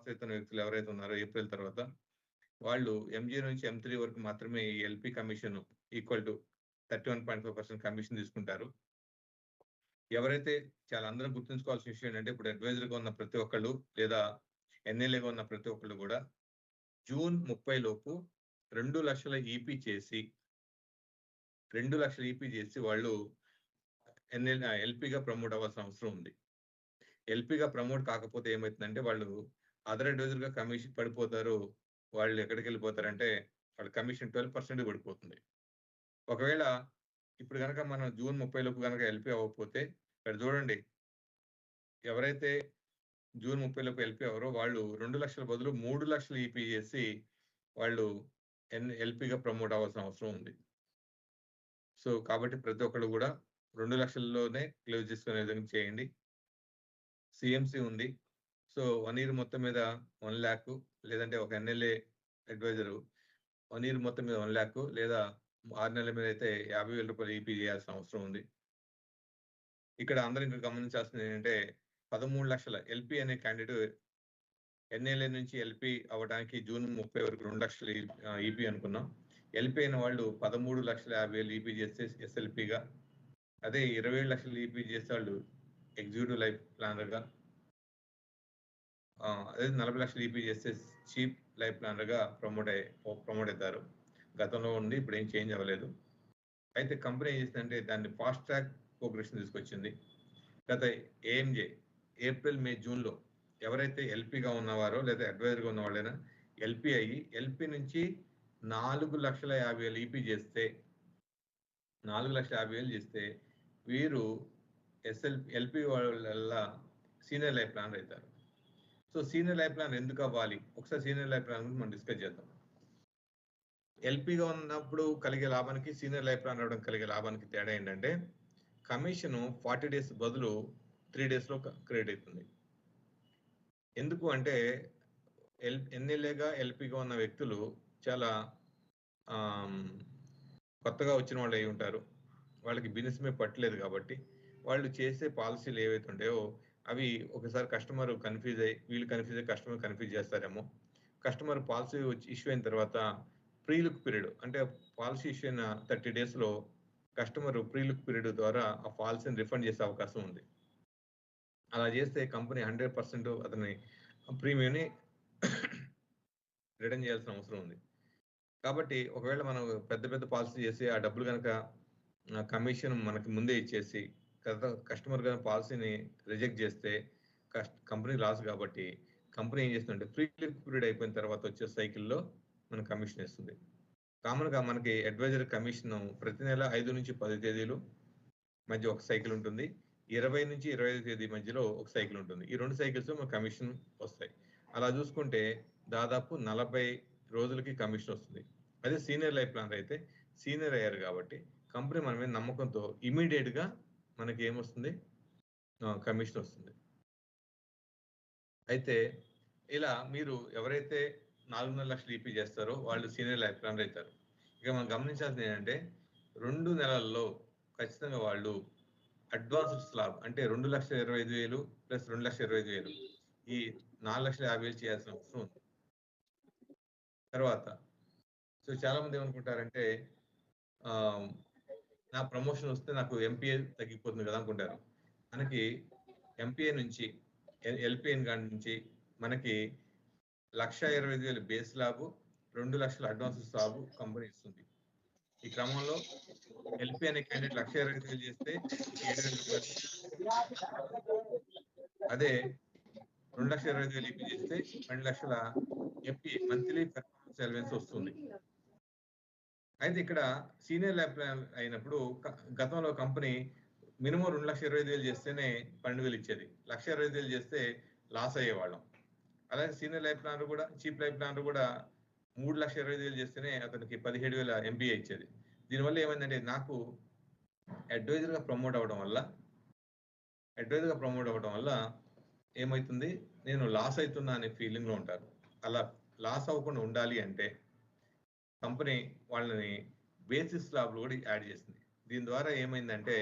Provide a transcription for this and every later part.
Pass అవుతున్న వ్యక్తులు ఎవరైతే ఉన్నారో ఏప్రిల్ తర్వాత వాళ్ళు ఎంజీ నుంచి M3 వరకు మాత్రమే ఈ LP commission equal to 31.5% commission తీసుకుంటారు. ఎవరైతే చాలా అందరం గుర్తుంచుకోవాల్సిన విషయం ఏంటంటే ఇప్పుడు అడ్వైజర్గా ఉన్న ప్రతి ఒక్కళ్ళు లేదా ఎన్ఎల్ఏగా ఉన్న ప్రతి ఒక్కళ్ళు కూడా జూన్ 30 లోపు 2 లక్షల ఈపీ చేసి వాళ్ళు ఎల్పీగా ప్రమోట్ అవ్వాల్సిన అవసరం ఉంది. ఎల్పీగా ప్రమోట్ కాకపోతే ఏమవుతుందంటే వాళ్ళు అదర్ అడ్వైజర్గా కమిషన్ పడిపోతారు. వాళ్ళు ఎక్కడికి వెళ్ళిపోతారంటే వాళ్ళ కమిషన్ 12% పడిపోతుంది. ఒకవేళ ఇప్పుడు కనుక మనం జూన్ 30 లోపు కనుక ఎల్పీ అవ్వకపోతే ఇక్కడ చూడండి, ఎవరైతే జూన్ 30 లోపు ఎల్పీ అవ్వరో వాళ్ళు 2 లక్షల బదులు 3 లక్షలు ఈపీ చేసి వాళ్ళు ఎల్పీగా ప్రమోట్ అవ్వాల్సిన అవసరం ఉంది. సో కాబట్టి ప్రతి ఒక్కళ్ళు కూడా 2 లక్షల్లోనే క్లోజ్ చేసుకునే విధంగా చేయండి. సిఎంసి ఉంది. సో 1 ఇయర్ మొత్తం మీద 1 lakh లేదంటే ఒక ఎన్ఎల్ఏ అడ్వైజరు 1 ఇయర్ మొత్తం మీద 1 lakh లేదా 6 నెలల మీద అయితే 50,000 రూపాయలు ఈపీ చేయాల్సిన అవసరం ఉంది. ఇక్కడ అందరూ ఇంకా గమనించాల్సింది ఏంటంటే 13 లక్షల ఎల్పీ అనే క్యాండిడేట్ ఎన్ఎల్ఏ నుంచి ఎల్పీ అవ్వడానికి జూన్ 30 వరకు 2 లక్షలు ఈపీ అనుకున్నాం. ఎల్పీ అయిన వాళ్ళు 13,50,000 ఈపీ చేస్తే ఎస్ఎల్పీగా, అదే 27 లక్షలు ఈపీ చేసే వాళ్ళు ఎగ్జిక్యూటివ్ లైఫ్ ప్లానర్గా, అదే 40 లక్షలు ఈపీ చేస్తే చీఫ్ లైఫ్ ప్లానర్గా ప్రమోట్ అవుతారు. గతంలో ఉంది, ఇప్పుడు ఏం చేంజ్ అవ్వలేదు. అయితే కంపెనీ ఏం చేసిందంటే దాన్ని ఫాస్ట్ ట్రాక్ ప్రోగ్రెషన్ తీసుకొచ్చింది. గత ఏఎంజే ఏప్రిల్ మే జూన్లో ఎవరైతే ఎల్పీగా ఉన్నవారో లేదా అడ్వైజర్గా ఉన్న వాళ్ళైనా ఎల్పీ అయ్యి ఎల్పీ నుంచి 4,50,000 ఈపీ చేస్తే 4,50,000 చేస్తే వీరు ఎల్పీ వాళ్ళ సీనియర్ లైఫ్ ప్లానర్ అవుతారు. సో సీనియర్ లైఫ్ ప్లానర్ ఎందుకు అవ్వాలి, ఒకసారి సీనియర్ లైఫ్ ప్లానర్ గురించి మనం డిస్కస్ చేద్దాం. ఎల్పీగా ఉన్నప్పుడు కలిగే లాభానికి సీనియర్ లైఫ్ ప్లానర్ అవ్వడం కలిగే లాభానికి తేడా ఏంటంటే కమిషన్ 40 days బదులు 3 daysలో క్రియేట్ అవుతుంది. ఎందుకు అంటే ఎన్ఎల్ఏగా ఎల్పీగా ఉన్న వ్యక్తులు చాలా కొత్తగా వచ్చిన వాళ్ళు అయి ఉంటారు. వాళ్ళకి బిజినెస్ మీద పట్టలేదు కాబట్టి వాళ్ళు చేసే పాలసీలు ఏవైతే ఉంటాయో అవి ఒకసారి కస్టమర్ కన్ఫ్యూజ్ అయ్యి వీళ్ళు కన్ఫ్యూజ్ అయ్యి కస్టమర్ కన్ఫ్యూజ్ చేస్తారేమో. కస్టమర్ పాలసీ ఇష్యూ అయిన తర్వాత ప్రీలుక్ పీరియడ్ అంటే పాలసీ ఇష్యూ అయిన 30 daysలో కస్టమర్ ప్రీలుక్ పీరియడ్ ద్వారా ఆ పాలసీని రిఫండ్ చేసే అవకాశం ఉంది. అలా చేస్తే కంపెనీ 100% అతని ప్రీమియంని రిటర్న్ చేయాల్సిన అవసరం ఉంది. కాబట్టి ఒకవేళ మనం పెద్ద పాలసీ చేసి ఆ డబ్బులు కనుక కమిషన్ మనకి ముందే ఇచ్చేసి కస్టమర్ కనుక పాలసీని రిజెక్ట్ చేస్తే కంపెనీ లాస్. కాబట్టి కంపెనీ ఏం చేస్తుందంటే ఫ్రీ పీరియడ్ అయిపోయిన తర్వాత వచ్చే సైకిల్లో మనకు కమిషన్ ఇస్తుంది. కామన్గా మనకి అడ్వైజర్ కమిషన్ ప్రతి నెల 5 నుంచి 10 తేదీలు మధ్య ఒక సైకిల్ ఉంటుంది, 20 నుంచి 25 తేదీ మధ్యలో ఒక సైకిల్ ఉంటుంది. ఈ 2 సైకిల్స్ మనకు కమిషన్ వస్తాయి. అలా చూసుకుంటే దాదాపు 40 రోజులకి కమిషన్ వస్తుంది. అదే సీనియర్ లైఫ్ ప్లానర్ అయితే సీనియర్ అయ్యారు కాబట్టి కంపెనీ మన మీద నమ్మకంతో ఇమీడియట్గా మనకి ఏమొస్తుంది, కమిషన్ వస్తుంది. అయితే ఇలా మీరు ఎవరైతే 4.5 లక్షలు ఈపీ చేస్తారో వాళ్ళు సీనియర్ లైఫ్ ప్లానర్ అవుతారు. ఇక మనం గమనించాల్సింది ఏంటంటే 2 నెలల్లో ఖచ్చితంగా వాళ్ళు అడ్వాన్స్డ్ స్లాబ్ అంటే 2,25,000 ప్లస్ 2,25,000 ఈ 4,50,000 చేయాల్సిన అవసరం ఉంది. తర్వాత సో చాలా మంది ఏమనుకుంటారంటే నా ప్రమోషన్ వస్తే నాకు ఎంపీఏ తగ్గిపోతుంది కదా అనుకుంటారు. మనకి ఎంపీఏ నుంచి ఎల్పీఎన్ కాడి నుంచి మనకి 1,25,000 బేస్ స్లాబ్, 2 లక్షల అడ్వాన్స్ స్లాబ్ కంపెనీ ఇస్తుంది. ఈ క్రమంలో ఎల్పీ అనే క్యాండిడేట్ 1,25,000 చేస్తే 7,000 రూపాయలు, అదే 2,20,000 ఈపీ చేస్తే 2 లక్షల ఎంపీ మంత్లీ పెర్ఫార్మెన్స్ అలవెన్స్ వస్తుంది. అయితే ఇక్కడ సీనియర్ ల్యాబ్ ప్లాన్ అయినప్పుడు గతంలో కంపెనీ మినిమం 2,20,000 చేస్తేనే 12,000 ఇచ్చేది, 1,20,000 చేస్తే లాస్ అయ్యేవాళ్ళం. అలాగే సీనియర్ లైఫ్ ప్లానర్ కూడా చీఫ్ లైఫ్ ప్లానర్ కూడా 3,20,000 చేస్తేనే అతనికి 17,000 ఎంపీఏ ఇచ్చేది. దీనివల్ల ఏమైందంటే నాకు అడ్వైజర్గా ప్రమోట్ అవ్వడం వల్ల ఏమవుతుంది, నేను లాస్ అవుతున్నా అనే ఫీలింగ్లో ఉంటారు. అలా లాస్ అవ్వకుండా ఉండాలి అంటే కంపెనీ వాళ్ళని బేసిస్ స్లాబ్లు కూడా యాడ్ చేసింది. దీని ద్వారా ఏమైందంటే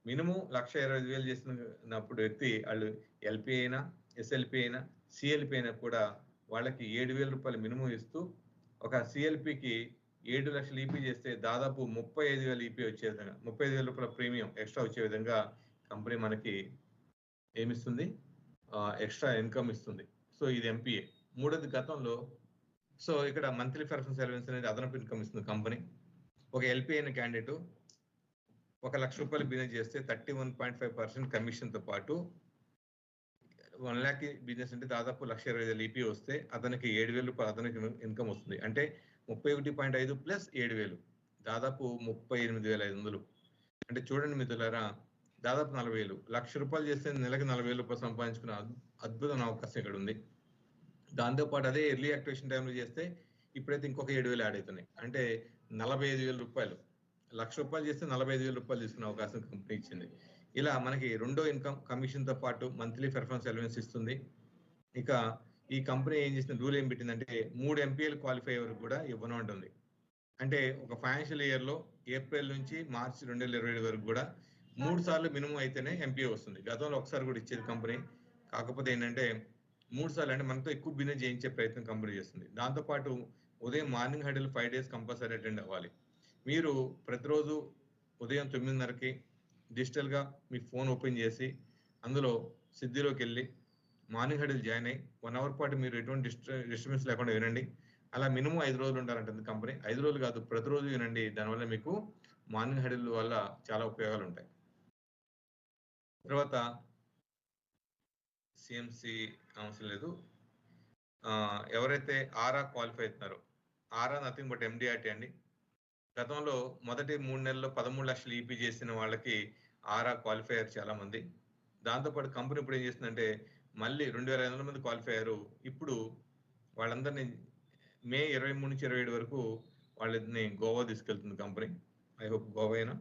మినిమం 1,20,000 చేసినప్పుడు వ్యక్తి వాళ్ళు ఎల్పీ అయినా ఎస్ఎల్పీ అయినా సిఎల్పీ అయినా కూడా వాళ్ళకి 7,000 రూపాయలు మినిమం ఇస్తూ ఒక సిఎల్పికి 7 లక్షలు ఈపీ చేస్తే దాదాపు 35,000 ఈపీ వచ్చే విధంగా 35,000 రూపాయల ప్రీమియం ఎక్స్ట్రా వచ్చే విధంగా కంపెనీ మనకి ఏమిస్తుంది, ఎక్స్ట్రా ఇన్కమ్ ఇస్తుంది. సో ఇది ఎంపీఏ. మూడోది గతంలో, సో ఇక్కడ మంత్లీ పర్ఫార్మెన్స్ అలవెన్స్ అనేది అదనపు ఇన్కమ్ ఇస్తుంది కంపెనీ. ఒక ఎల్పీ అయిన క్యాండిడేట్ 1 లక్ష రూపాయలు బిజినెస్ చేస్తే 31.5% కమిషన్తో పాటు 1 lakh బిజినెస్ అంటే దాదాపు 1,20,000 ఈపీ వస్తే అతనికి 7,000 రూపాయలు అతనికి ఇన్కమ్ వస్తుంది. అంటే 31.5 ప్లస్ 7,000 దాదాపు 38,500. అంటే చూడండి మిత్రులారా, దాదాపు 40,000. 1,00,000 రూపాయలు చేస్తే నెలకి 40,000 రూపాయలు సంపాదించుకునే అద్భుతమైన అవకాశం ఇక్కడ ఉంది. దాంతోపాటు అదే ఎర్లీ యాక్టివేషన్ టైంలో చేస్తే ఇప్పుడైతే ఇంకొక 7,000 యాడ్ అవుతున్నాయి. అంటే 45,000 రూపాయలు. 1,00,000 రూపాయలు చేస్తే 45,000 రూపాయలు తీసుకునే అవకాశం కంపెనీ ఇచ్చింది. ఇలా మనకి రెండో ఇన్కమ్ కమిషన్తో పాటు మంత్లీ పెర్ఫార్మెన్స్ అలవెన్స్ ఇస్తుంది. ఇక ఈ కంపెనీ ఏం చేసిన రూల్ ఏం పెట్టిందంటే 3 ఎంపీఎల్ క్వాలిఫై వరకు కూడా ఇవ్వను అంటుంది. అంటే ఒక ఫైనాన్షియల్ ఇయర్లో ఏప్రిల్ నుంచి మార్చి 2027 వరకు కూడా 3 సార్లు మినిమం అయితేనే ఎంపీఏ వస్తుంది. గతంలో ఒకసారి కూడా ఇచ్చేది కంపెనీ. కాకపోతే ఏంటంటే 3 సార్లు అంటే మనతో ఎక్కువ బిజినెస్ చేయించే ప్రయత్నం కంపెనీ చేస్తుంది. దాంతోపాటు ఉదయం morning huddle 5 days compulsory attend అవ్వాలి. మీరు ప్రతిరోజు ఉదయం 9:30కి డిజిటల్గా మీ ఫోన్ ఓపెన్ చేసి అందులో సిద్ధిలోకి వెళ్ళి మార్నింగ్ హడిల్ జాయిన్ అయ్యి 1 hour పాటు మీరు ఎటువంటి డిస్టర్బెన్స్ లేకుండా వినండి. అలా మినిమం 5 రోజులు ఉంటారంటుంది కంపెనీ. 5 రోజులు కాదు, ప్రతిరోజు వినండి. దానివల్ల మీకు మార్నింగ్ హడిల్ వల్ల చాలా ఉపయోగాలు ఉంటాయి. తర్వాత సిఎంసి అవసరం లేదు. ఎవరైతే ఆరా క్వాలిఫై అవుతున్నారో, ఆరా నథింగ్ బట్ ఎండిఆర్టీ అండి. గతంలో మొదటి 3 నెలల్లో 13 లక్షలు ఈపీ చేసిన వాళ్ళకి ఆరా క్వాలిఫై అయ్యారు చాలా మంది. దాంతోపాటు కంపెనీ ఇప్పుడు ఏం చేస్తుందంటే మళ్ళీ 2,500 మంది క్వాలిఫై అయ్యారు. ఇప్పుడు వాళ్ళందరినీ మే 23 నుంచి 27 వరకు వాళ్ళని గోవా తీసుకెళ్తుంది కంపెనీ. ఐ హోప్ గోవా అయినా,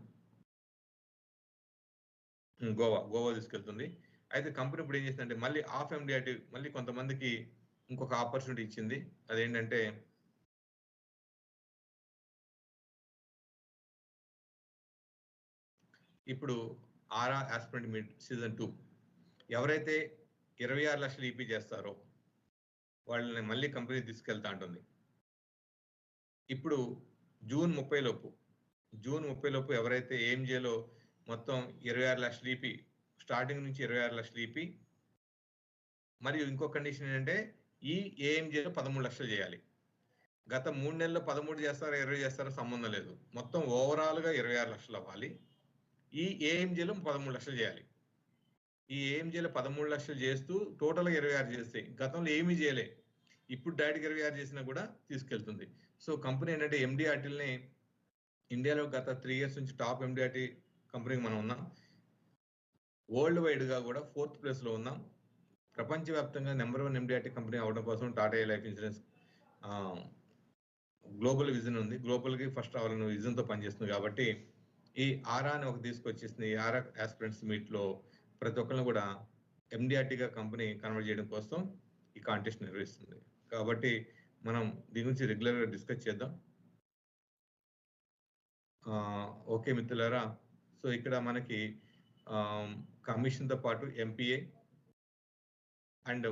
గోవా తీసుకెళ్తుంది. అయితే కంపెనీ ఇప్పుడు ఏం చేసిందంటే మళ్ళీ ఆఫ్ ఎండిఆర్టీ మళ్ళీ కొంతమందికి ఇంకొక ఆపర్చునిటీ ఇచ్చింది. అదేంటంటే ఇప్పుడు ఆరా ఆస్పిరెంట్ మీట్ సీజన్ 2 ఎవరైతే 26 లక్షలు ఈపీ చేస్తారో వాళ్ళని మళ్ళీ కంపెనీ తీసుకెళ్తా ఉంటుంది. ఇప్పుడు జూన్ 30 లోపు ఎవరైతే ఏఎంజేలో మొత్తం 26 లక్షలు ఈపీ, స్టార్టింగ్ నుంచి 26 లక్షలు ఈపీ, మరియు ఇంకో కండిషన్ ఏంటంటే ఈ ఏఎంజేలో 13 లక్షలు చేయాలి. గత 3 నెలల్లో 13 చేస్తారో 20 చేస్తారో సంబంధం లేదు. మొత్తం ఓవరాల్గా 26 లక్షలు అవ్వాలి. ఈ ఏఎంజేలో 13 లక్షలు చేయాలి. ఈ ఏఎంజేలో 13 లక్షలు చేస్తూ టోటల్గా 26 చేస్తే గతంలో ఏమీ చేయలే, ఇప్పుడు డైరెక్ట్గా 26 చేసినా కూడా తీసుకెళ్తుంది. సో కంపెనీ ఏంటంటే ఎండిఆర్టీని ఇండియాలో గత 3 years నుంచి టాప్ ఎండిఆర్టీ కంపెనీకి మనం ఉన్నాం. వరల్డ్ వైడ్గా కూడా 4th ప్లేస్లో ఉన్నాం. ప్రపంచవ్యాప్తంగా నెంబర్ 1 ఎండిఆర్టీ కంపెనీ అవడం కోసం Tata life insurance global vision ఉంది. గ్లోబల్కి ఫస్ట్ అవ్వాలన్న విజన్తో పనిచేస్తుంది. కాబట్టి ఈ ఆరా అని ఒక తీసుకొచ్చేసింది. ఈ ఆరా ఆస్పిరెంట్స్ మీట్లో ప్రతి ఒక్కరిని కూడా ఎండిఆర్టీగా కంపెనీ కన్వర్ట్ చేయడం కోసం ఈ కాంటెస్ట్ నిర్వహిస్తుంది. కాబట్టి మనం దీని గురించి రెగ్యులర్గా డిస్కస్ చేద్దాం. ఓకే మిత్రులారా, సో ఇక్కడ మనకి కమిషన్తో పాటు ఎంపీఏ అండ్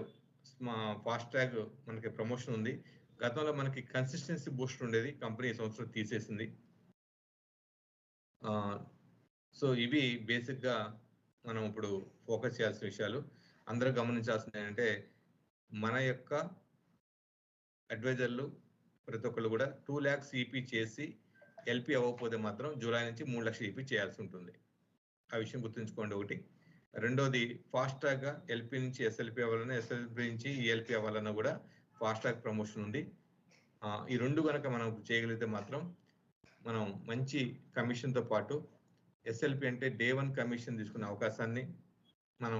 ఫాస్ట్ ట్రాక్ మనకి ప్రమోషన్ ఉంది. గతంలో మనకి కన్సిస్టెన్సీ బూస్ట్ ఉండేది, కంపెనీ ఈ సంవత్సరం తీసేసింది. సో ఇవి బేసిక్గా మనం ఇప్పుడు ఫోకస్ చేయాల్సిన విషయాలు. అందరూ గమనించాల్సింది ఏంటంటే మన యొక్క అడ్వైజర్లు ప్రతి ఒక్కళ్ళు కూడా 2 lakhs ఈపీ చేసి ఎల్పీ అవ్వకపోతే మాత్రం జూలై నుంచి 3 లక్షలు ఈపీ చేయాల్సి ఉంటుంది. ఆ విషయం గుర్తుంచుకోండి ఒకటి. రెండోది ఫాస్ట్ ట్రాక్గా ఎల్పీ నుంచి ఎస్ఎల్పీ అవ్వాలన్నా, ఎస్ఎల్పీ నుంచి ఈఎల్పీ అవ్వాలన్నా కూడా ఫాస్ట్ ట్రాక్ ప్రమోషన్ ఉంది. ఈ రెండు కనుక మనం చేయగలిగితే మాత్రం మనం మంచి కమిషన్తో పాటు ఎస్ఎల్పి అంటే డే 1 కమిషన్ తీసుకునే అవకాశాన్ని, మనం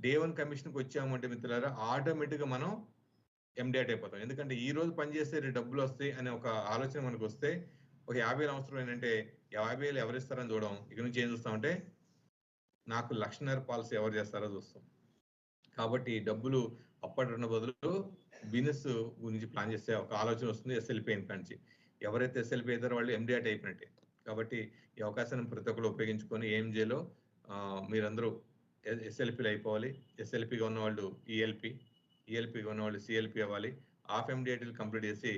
డే 1 కమిషన్కి వచ్చామంటే మిత్రులారా ఆటోమేటిక్గా మనం ఎండిఆర్టీ అయిపోతాం. ఎందుకంటే ఈ రోజు పనిచేస్తే డబ్బులు వస్తాయి అనే ఒక ఆలోచన మనకు వస్తే ఒక 50,000 అవసరం ఏంటంటే 50,000 ఎవరు ఇస్తారని చూడడం, ఇక నుంచి ఏం చూస్తామంటే నాకు 1,50,000 పాలసీ ఎవరు చేస్తారో చూస్తాం. కాబట్టి డబ్బులు అప్పటి బదులు బిజినెస్ గురించి ప్లాన్ చేసే ఒక ఆలోచన వస్తుంది ఎస్ఎల్పి నుంచి. ఎవరైతే ఎస్ఎల్పి అవుతారో వాళ్ళు ఎండిఆర్టీ అయిపోయినట్టే. కాబట్టి ఈ అవకాశాన్ని ప్రతి ఒక్కరు ఉపయోగించుకొని ఏఎంజేలో మీరందరూ ఎస్ఎల్పీలు అయిపోవాలి. ఎస్ఎల్పీగా ఉన్న వాళ్ళు ఈఎల్పి, ఈఎల్పీగా ఉన్నవాళ్ళు సీఎల్పీ అవ్వాలి. హాఫ్ ఎండిఐటీలు కంప్లీట్ చేసి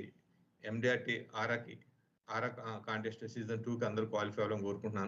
ఎండిఆర్టీ ఆరా కాంటెస్ట్ సీజన్ 2కి అందరూ క్వాలిఫై అవ్వాలని కోరుకుంటున్నాను.